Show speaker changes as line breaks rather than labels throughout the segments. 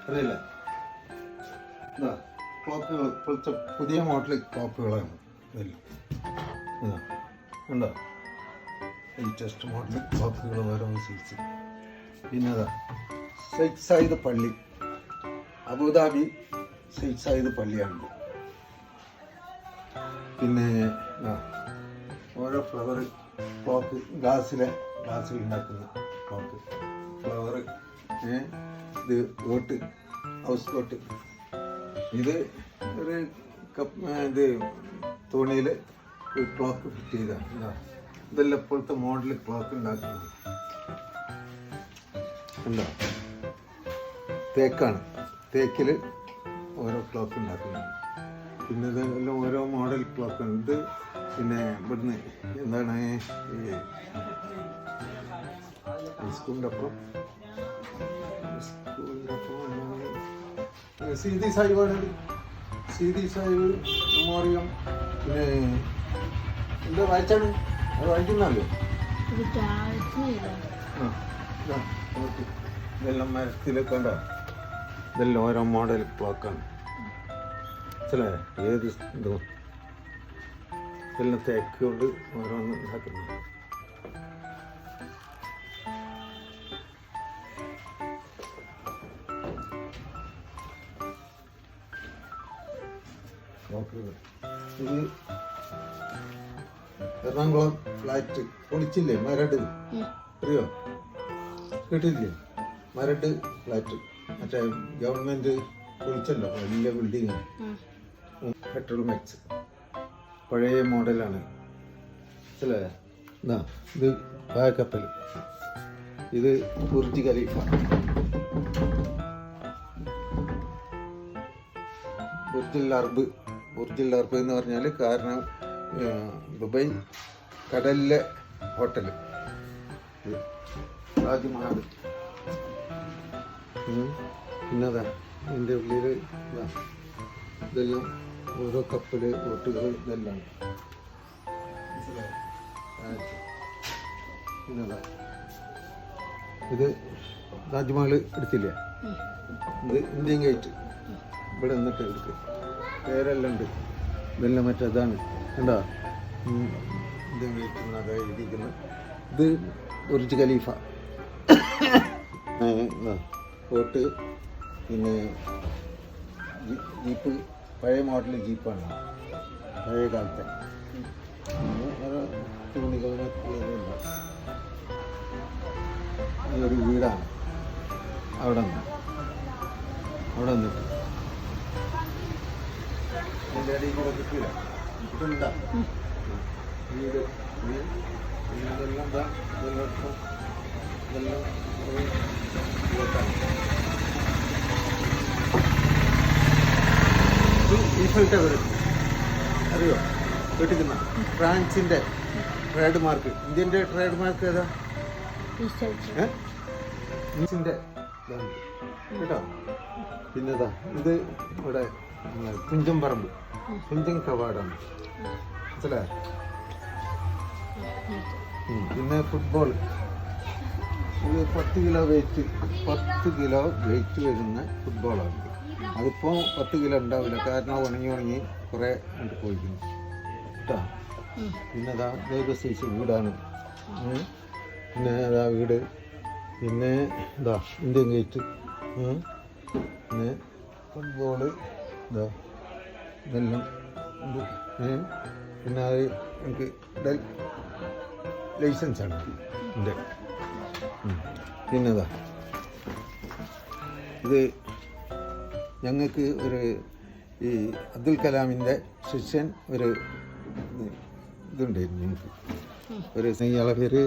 അറിയില്ല, ക്ലോക്കുകൾ ഇപ്പോഴത്തെ പുതിയ മോഡൽ ക്ലോക്കുകളാണ് ഇതെല്ലാം. ഉണ്ടോ ലേറ്റസ്റ്റ് മോഡൽ ക്ലോക്കുകൾ ഓരോ സൈസ്. പിന്നെ ഷെയ്ഖ് സായിദ് പള്ളി, അബുദാബി ഷെയ്ഖ് സായിദ് പള്ളിയാണിത്. പിന്നെ ഓരോ ഫ്ലവർ ക്ലോക്ക്, ഗ്ലാസ്സിൽ ഉണ്ടാക്കുന്ന ക്ലോക്ക്, ഫ്ലവർ, ഇത് കോട്ട്, ഹൗസ് കോട്ട്. ഇത് ഒരു ഇത് തുണിയിൽ ഒരു ക്ലോക്ക് ഫിറ്റ് ചെയ്താണ്. ഇതെല്ലാം ഇപ്പോഴത്തെ മോഡൽ ക്ലോക്ക് ഉണ്ടാക്കുന്നത്. ഉണ്ടോ, തേക്കാണ്, തേക്കിൽ ഓരോ ക്ലോക്ക് ഉണ്ടാക്കുന്നത്. പിന്നെ ഇതെല്ലാം ഓരോ മോഡൽ ക്ലോക്ക് ഉണ്ട്. പിന്നെ ഇവിടുന്ന് എന്താണ് ഈ സ്കൂളിൻ്റെ ഒപ്പം സീതി സാഹിബാണ്, സീതി സാഹിബ് മെമ്മോറിയം. പിന്നെ എന്താ വായിച്ചാണ് അത്, വായിക്കുന്നല്ലോ. ഇതെല്ലാം മരത്തിലൊക്കെ ഉണ്ടോ, ഇതെല്ലാം ഓരോ മോഡൽ ക്ലോക്കാണ്. മനസ്സിലായ ഏത് ഇതോ ഇതെല്ലാം തേക്ക് കൊണ്ട് ഓരോന്ന് ഉണ്ടാക്കുന്നത്. ഇത് എറണാകുളം ഫ്ലാറ്റ് പൊളിച്ചില്ലേ, മരട്, അറിയോ, കേട്ടില്ലേ? മരട് ഫ്ലാറ്റ് മറ്റേ ഗവൺമെന്റ് പൊളിച്ചല്ലോ, വലിയ ബിൽഡിങ്, പെട്രോൾ മാക്സ്, പഴയ മോഡലാണ്. മനസ്സിലായ? ഇത് പായക്കപ്പൽ, ഇത് ബുർജ് ഖലീഫ. ബുർജുൽ അർബ് എന്ന് പറഞ്ഞാൽ കാരണം ദുബായ് കടലിലെ ഹോട്ടൽ. താജ്മഹൽ. പിന്നതാ ഇതിൻ്റെ ഉള്ളിൽ ഇതെല്ലാം ഓരോ കപ്പല്, ബോട്ടുകൾ, ഇതെല്ലാം. പിന്നതാ ഇത് താജ്മഹൽ എടുത്തില്ലേ, ഇത് ഇന്ത്യൻ ഗേറ്റ്. ഇവിടെ നിന്നിട്ട് എടുക്കുക, പേരെല്ലാം ഉണ്ട്. ഇതെല്ലാം മറ്റേതാണ്, കണ്ടോ, ഇന്ത്യൻ ഗേറ്റ് എന്നൊക്കെ എഴുതിയിരിക്കുന്നത്. ഇത് ബുർജ് ഖലീഫ കോട്ട്. പിന്നെ ജീപ്പ്, പഴയ മോഡൽ ജീപ്പാണ്, പഴയ കാലത്തെ. തുണികൾ മറ്റുള്ളതുണ്ട്. ഇതൊരു വീടാണ്, അവിടെ നിന്നിട്ട് അതിൻ്റെ അടിയിൽ കൂടെ കിട്ടില്ല, കിട്ടുന്നുണ്ടാ വീട്. ഇതെല്ലാം ഇതെല്ലാം ഈഫൽ ടവർ അറിയോ, കേട്ടിരിക്കുന്ന ഫ്രാൻസിൻ്റെ ട്രേഡ് മാർക്ക്, ഇന്ത്യൻ്റെ ട്രേഡ് മാർക്ക് ഏതാ? ഈസിൻ്റെ ഇതാണ് കേട്ടോ. പിന്നെതാ ഇത് ഇവിടെ തുഞ്ചൻ പറമ്പ്, തുഞ്ചൻ കവാടാണ്, മനസ്സിലായോ? പിന്നെ ഫുട്ബോൾ, ഇത് 10 കിലോ വെയിറ്റ് വരുന്ന ഫുട്ബോളാണ്. അതിപ്പോൾ 10 കിലോ ഉണ്ടാവില്ല, കാരണം ഉണങ്ങി കുറേ കണ്ട് പോയിരിക്കുന്നു കേട്ടോ. പിന്നെ അതാ ഇതൊരു സൈസ് വീടാണ്. പിന്നെ അതാ വീട്. പിന്നെ ഇതാ ഇന്ത്യൻ ഗേറ്റ്. പിന്നെ ഫുട്ബോള്, ഇതാ ഇതെല്ലാം ഇത്. പിന്നെ അത് എനിക്ക് ലൈസൻസാണ് എൻ്റെ. പിന്നെതാ ഇത് ഞങ്ങൾക്ക് ഒരു ഈ അബ്ദുൽ കലാമിൻ്റെ ശിഷ്യൻ ഒരു ഇതുണ്ടായിരുന്നു ഞങ്ങൾക്ക്. ഒരു ഇയാളെ പേര്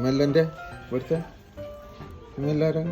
മെല്ലൻ്റെ ഇവിടുത്തെ എല്ലാവരും